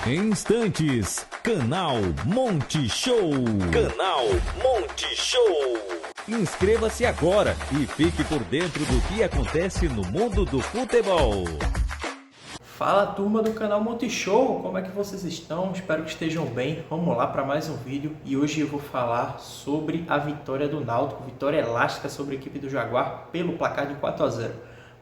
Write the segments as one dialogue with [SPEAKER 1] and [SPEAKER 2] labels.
[SPEAKER 1] Em instantes, Canal Monte Show. Canal Monte Show. Inscreva-se agora e fique por dentro do que acontece no mundo do futebol.
[SPEAKER 2] Fala, turma do canal Monte Show, como é que vocês estão? Espero que estejam bem. Vamos lá para mais um vídeo e hoje eu vou falar sobre a vitória do Náutico, vitória elástica sobre a equipe do Jaguar pelo placar de 4-0.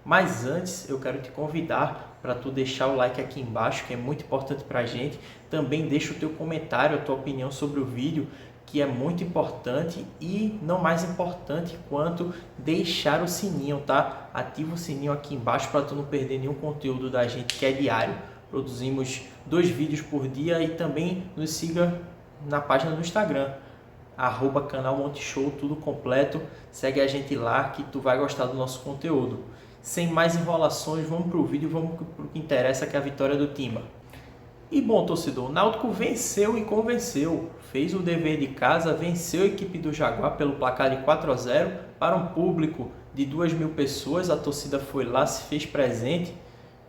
[SPEAKER 2] Mas antes eu quero te convidar para tu deixar o like aqui embaixo, que é muito importante para a gente. Também deixa o teu comentário, a tua opinião sobre o vídeo, que é muito importante, e não mais importante quanto deixar o sininho, tá? Ativa o sininho aqui embaixo para tu não perder nenhum conteúdo da gente, que é diário. Produzimos 2 vídeos por dia, e também nos siga na página do Instagram, @canal Monte Show, tudo completo. Segue a gente lá que tu vai gostar do nosso conteúdo. Sem mais enrolações, vamos para o vídeo, vamos para o que interessa, que é a vitória do Timba. E bom, torcedor, o Náutico venceu e convenceu, fez o dever de casa, venceu a equipe do Jaguar pelo placar de 4-0, para um público de 2.000 pessoas. A torcida foi lá, se fez presente,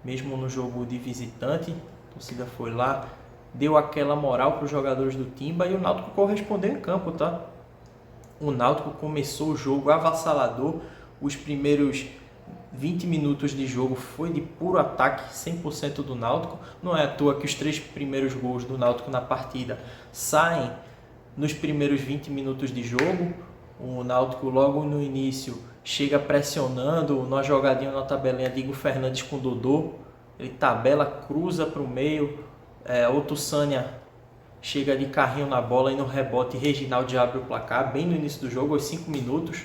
[SPEAKER 2] mesmo no jogo de visitante. A torcida foi lá, deu aquela moral para os jogadores do Timba, e o Náutico correspondeu em campo, tá? O Náutico começou o jogo avassalador. Os primeiros 20 minutos de jogo foi de puro ataque, 100% do Náutico. Não é à toa que os 3 primeiros gols do Náutico na partida saem nos primeiros 20 minutos de jogo. O Náutico logo no início chega pressionando, numa jogadinha na tabelinha de Igor Fernandes com o Dodô. Ele tabela, cruza para o meio, o Tussania chega de carrinho na bola, e no rebote Reginaldo abre o placar, bem no início do jogo, aos 5 minutos.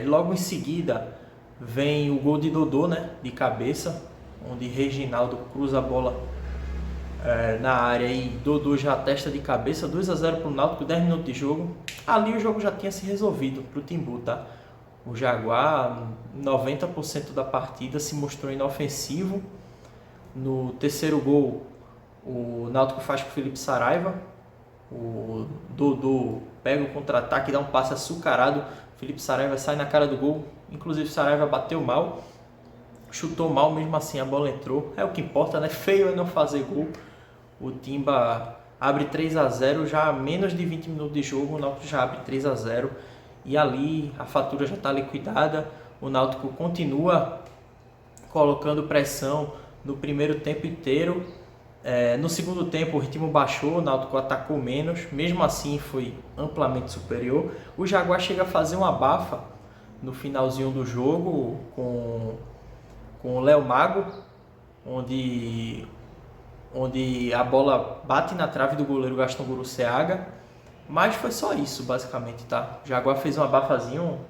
[SPEAKER 2] Logo em seguida vem o gol de Dodô, né, de cabeça, onde Reginaldo cruza a bola na área e Dodô já testa de cabeça. 2-0 para o Náutico, 10 minutos de jogo. Ali o jogo já tinha se resolvido para o Timbu, tá? O Jaguar, 90% da partida, se mostrou inofensivo. No terceiro gol, o Náutico faz com o Felipe Saraiva. O Dodô pega o contra-ataque, dá um passe açucarado. Felipe Saraiva sai na cara do gol. Inclusive Saraiva bateu mal, chutou mal, mesmo assim a bola entrou. É o que importa, né? Feio é não fazer gol. O Timba abre 3-0, já a menos de 20 minutos de jogo. O Náutico já abre 3-0 e ali a fatura já está liquidada. O Náutico continua colocando pressão no primeiro tempo inteiro. No segundo tempo o ritmo baixou, o Náutico atacou menos, mesmo assim foi amplamente superior. O Jaguar chega a fazer uma abafa no finalzinho do jogo com o Léo Mago, onde a bola bate na trave do goleiro Gaston Guruseaga, mas foi só isso basicamente, tá? O Jaguar fez um abafazinho,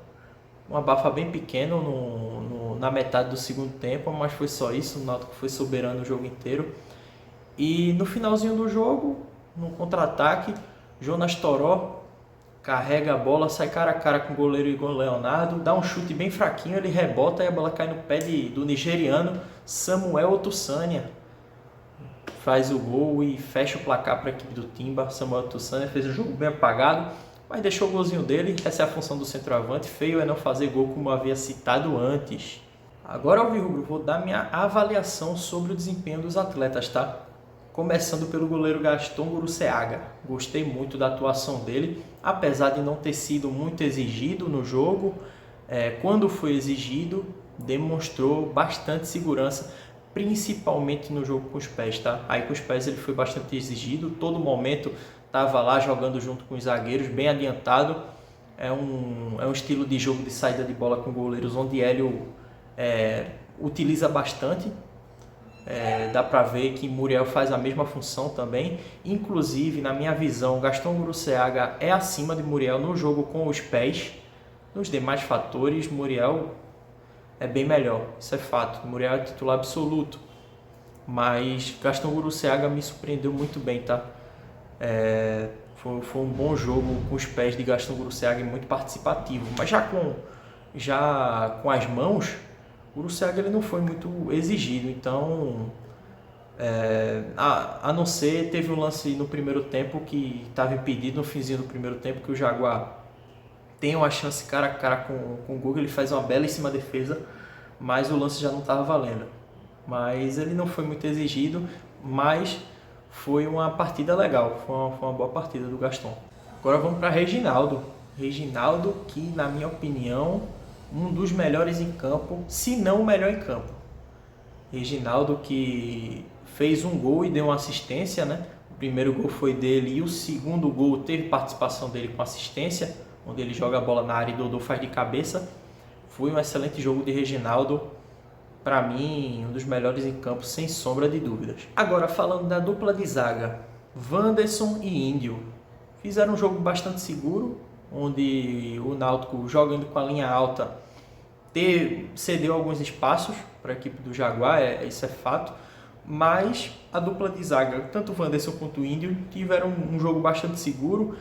[SPEAKER 2] um abafa bem pequeno na metade do segundo tempo, mas foi só isso. O Náutico foi soberano o jogo inteiro. E no finalzinho do jogo, no contra-ataque, Jonas Toró carrega a bola, sai cara a cara com o goleiro Igor Leonardo, dá um chute bem fraquinho, ele rebota e a bola cai no pé do nigeriano Samuel Otusania. Faz o gol e fecha o placar para a equipe do Timba. Samuel Otusania fez um jogo bem apagado, mas deixou o golzinho dele. Essa é a função do centroavante. Feio é não fazer gol, como eu havia citado antes. Agora, Alvirrubro, vou dar minha avaliação sobre o desempenho dos atletas, tá? Começando pelo goleiro Gaston Guruseaga. Gostei muito da atuação dele, apesar de não ter sido muito exigido no jogo. Quando foi exigido, demonstrou bastante segurança, principalmente no jogo com os pés, tá? Aí com os pés ele foi bastante exigido, todo momento estava lá jogando junto com os zagueiros, bem adiantado. É um estilo de jogo de saída de bola com goleiros onde Hélio utiliza bastante. Dá para ver que Muriel faz a mesma função também. Inclusive, na minha visão, Gaston Guruseaga é acima de Muriel no jogo com os pés. Nos demais fatores, Muriel é bem melhor, isso é fato. Muriel é titular absoluto, mas Gaston Guruseaga me surpreendeu muito bem, tá? Foi um bom jogo com os pés de Gaston Guruseaga e muito participativo. Mas já com as mãos, o Guruseaga ele não foi muito exigido, então a não ser, teve um lance no primeiro tempo que estava impedido, no finzinho do primeiro tempo, que o Jaguar tem uma chance cara a cara com o Guga, ele faz uma belíssima defesa, mas o lance já não estava valendo. mas ele não foi muito exigido, mas foi uma partida legal, foi uma boa partida do Gaston. Agora vamos para Reginaldo. Reginaldo, que na minha opinião, um dos melhores em campo, se não o melhor em campo. Reginaldo que fez um gol e deu uma assistência, né? O primeiro gol foi dele e o segundo gol teve participação dele com assistência, onde ele joga a bola na área e Dodô faz de cabeça. Foi um excelente jogo de Reginaldo, para mim, um dos melhores em campo, sem sombra de dúvidas. Agora, falando da dupla de zaga, Wanderson e Índio. Fizeram um jogo bastante seguro, onde o Náutico, jogando com a linha alta, cedeu alguns espaços para a equipe do Jaguar, isso é fato, mas a dupla de zaga, tanto o Wanderson quanto o Índio, tiveram um jogo bastante seguro,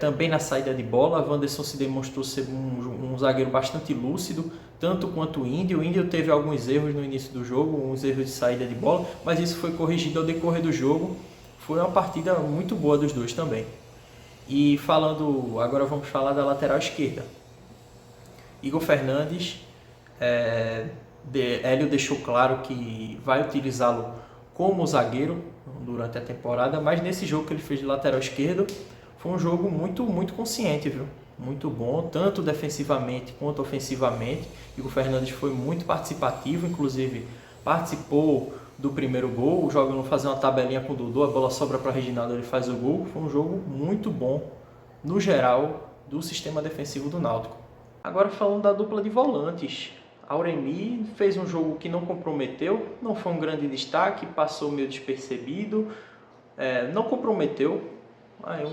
[SPEAKER 2] também na saída de bola. O Wanderson se demonstrou ser um zagueiro bastante lúcido, tanto quanto o Índio. O Índio teve alguns erros no início do jogo, uns erros de saída de bola, mas isso foi corrigido ao decorrer do jogo. Foi uma partida muito boa dos dois também. E agora vamos falar da lateral esquerda. Igor Fernandes, Hélio deixou claro que vai utilizá-lo como zagueiro durante a temporada, mas nesse jogo que ele fez de lateral esquerdo, foi um jogo muito, muito consciente, viu? Muito bom, tanto defensivamente quanto ofensivamente. Igor Fernandes foi muito participativo, inclusive participou do primeiro gol, jogando fazer uma tabelinha com o Dodô, a bola sobra para Reginaldo, ele faz o gol. Foi um jogo muito bom, no geral, do sistema defensivo do Náutico. Agora falando da dupla de volantes, Auremi fez um jogo que não comprometeu, não foi um grande destaque, passou meio despercebido, não comprometeu.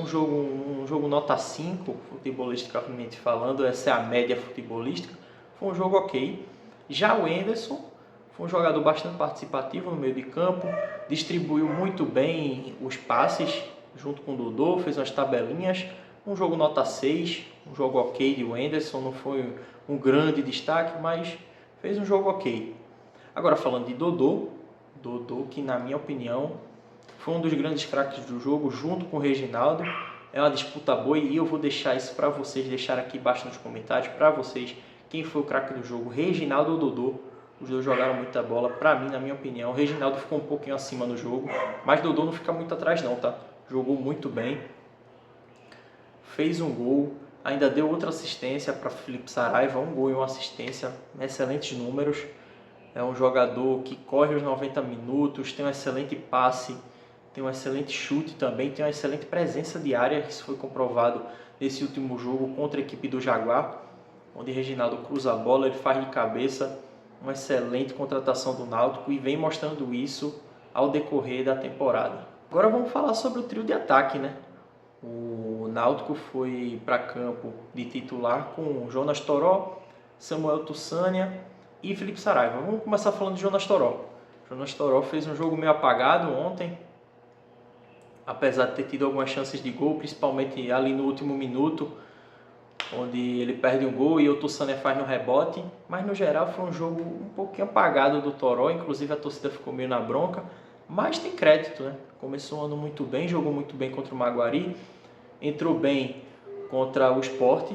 [SPEAKER 2] Um jogo nota 5, futebolisticamente falando, essa é a média futebolística. Foi um jogo ok. Já o Henderson foi um jogador bastante participativo no meio de campo, distribuiu muito bem os passes junto com o Dodô, fez umas tabelinhas. Um jogo nota 6, um jogo ok de Henderson, não foi um grande destaque, mas fez um jogo ok. Agora falando de Dodô que na minha opinião foi um dos grandes craques do jogo, junto com o Reginaldo. É uma disputa boa e eu vou deixar isso para vocês, deixar aqui embaixo nos comentários para vocês quem foi o craque do jogo, Reginaldo ou Dodô. Os dois jogaram muita bola, para mim, na minha opinião. O Reginaldo ficou um pouquinho acima no jogo, mas Dodô não fica muito atrás não, tá? Jogou muito bem, fez um gol, ainda deu outra assistência para Felipe Saraiva, um gol e uma assistência, excelentes números. É um jogador que corre os 90 minutos, tem um excelente passe, tem um excelente chute também, tem uma excelente presença de área, isso foi comprovado nesse último jogo contra a equipe do Jaguar, onde Reginaldo cruza a bola, ele faz de cabeça. Uma excelente contratação do Náutico e vem mostrando isso ao decorrer da temporada. Agora vamos falar sobre o trio de ataque, né? O Náutico foi para campo de titular com Jonas Toró, Samuel Tussania e Felipe Saraiva. Vamos começar falando de Jonas Toró. Jonas Toró fez um jogo meio apagado ontem, apesar de ter tido algumas chances de gol, principalmente ali no último minuto, onde ele perde um gol e o Tussania faz no rebote, mas no geral foi um jogo um pouquinho apagado do Toró, inclusive a torcida ficou meio na bronca, mas tem crédito, né? Começou o ano muito bem, jogou muito bem contra o Maguari, entrou bem contra o Sport,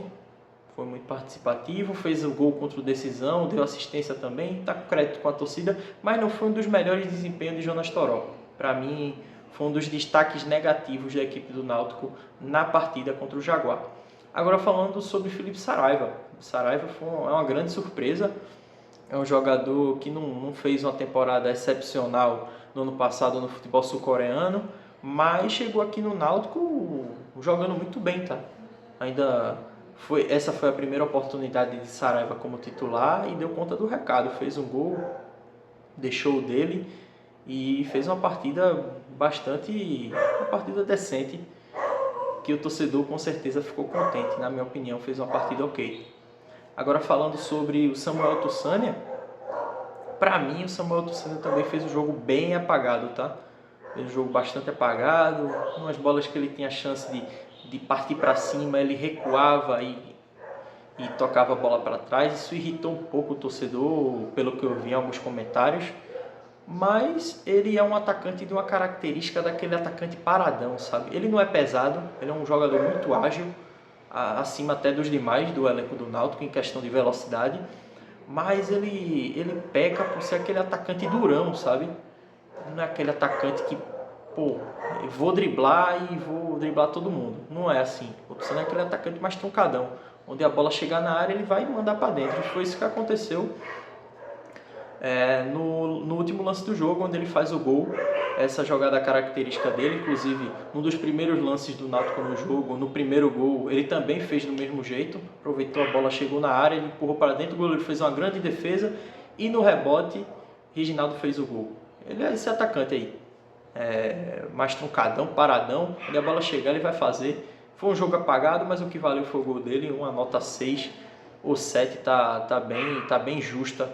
[SPEAKER 2] foi muito participativo, fez o gol contra o Decisão, deu assistência também, está com crédito com a torcida, mas não foi um dos melhores desempenhos de Jonas Toró. Para mim, foi um dos destaques negativos da equipe do Náutico na partida contra o Jaguar. Agora falando sobre Felipe Saraiva. Saraiva é uma grande surpresa. É um jogador que não fez uma temporada excepcional no ano passado no futebol sul-coreano, mas chegou aqui no Náutico jogando muito bem, tá? Essa foi a primeira oportunidade de Saraiva como titular e deu conta do recado. Fez um gol, deixou o dele e fez uma partida decente, que o torcedor com certeza ficou contente. Na minha opinião, fez uma partida ok. Agora falando sobre o Samuel Tussania, para mim o Samuel Tussania também fez um jogo bem apagado, tá? Fez um jogo bastante apagado, umas bolas que ele tinha a chance de partir para cima, ele recuava e tocava a bola para trás. Isso irritou um pouco o torcedor, pelo que eu vi em alguns comentários. Mas ele é um atacante de uma característica daquele atacante paradão, sabe? Ele não é pesado, ele é um jogador muito ágil, acima até dos demais do elenco do Náutico em questão de velocidade, mas ele peca por ser aquele atacante durão, sabe? Não é aquele atacante que, pô, eu vou driblar e vou driblar todo mundo. Não é assim. Você não é aquele atacante mais truncadão, onde a bola chegar na área ele vai mandar para dentro. E foi isso que aconteceu no último lance do jogo, onde ele faz o gol. Essa jogada característica dele, inclusive um dos primeiros lances do Náutico no jogo, no primeiro gol, ele também fez do mesmo jeito, aproveitou a bola, chegou na área, ele empurrou para dentro, o goleiro fez uma grande defesa e no rebote, Reginaldo fez o gol. Ele é esse atacante aí, mais truncadão, paradão, onde a bola chegar ele vai fazer. Foi um jogo apagado, mas o que valeu foi o gol dele, uma nota 6 ou 7, tá bem justa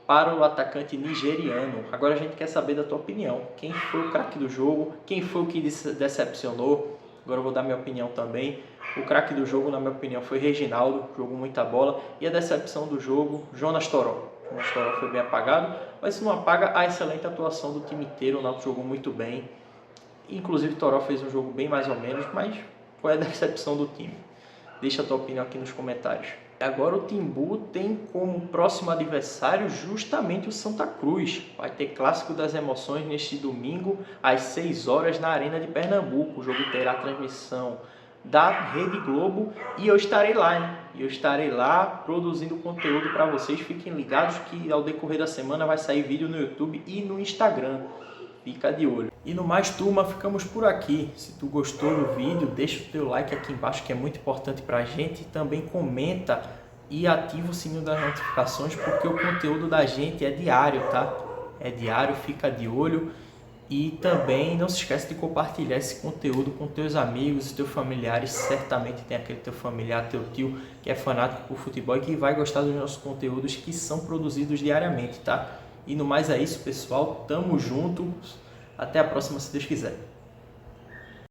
[SPEAKER 2] para o atacante nigeriano. Agora a gente quer saber da tua opinião. Quem foi o craque do jogo? Quem foi o que decepcionou? Agora eu vou dar minha opinião também. O craque do jogo, na minha opinião, foi Reginaldo, jogou muita bola. E a decepção do jogo, Jonas Toró. Jonas Toró foi bem apagado, mas isso não apaga a excelente atuação do time inteiro. O Náutico jogou muito bem. Inclusive Toró fez um jogo bem mais ou menos, mas foi a decepção do time. Deixa a tua opinião aqui nos comentários. Agora o Timbu tem como próximo adversário justamente o Santa Cruz. Vai ter Clássico das Emoções neste domingo às 6 horas na Arena de Pernambuco. O jogo terá transmissão da Rede Globo e eu estarei lá, hein? Eu estarei lá produzindo conteúdo para vocês. Fiquem ligados que ao decorrer da semana vai sair vídeo no YouTube e no Instagram. Fica de olho. E no mais, turma, ficamos por aqui. Se tu gostou do vídeo, deixa o teu like aqui embaixo, que é muito importante pra gente. Também comenta e ativa o sininho das notificações, porque o conteúdo da gente é diário, tá? É diário, fica de olho. E também não se esquece de compartilhar esse conteúdo com teus amigos e teus familiares. Certamente tem aquele teu familiar, teu tio, que é fanático por futebol e que vai gostar dos nossos conteúdos que são produzidos diariamente, tá? E no mais é isso, pessoal. Tamo junto. Até a próxima, se Deus quiser.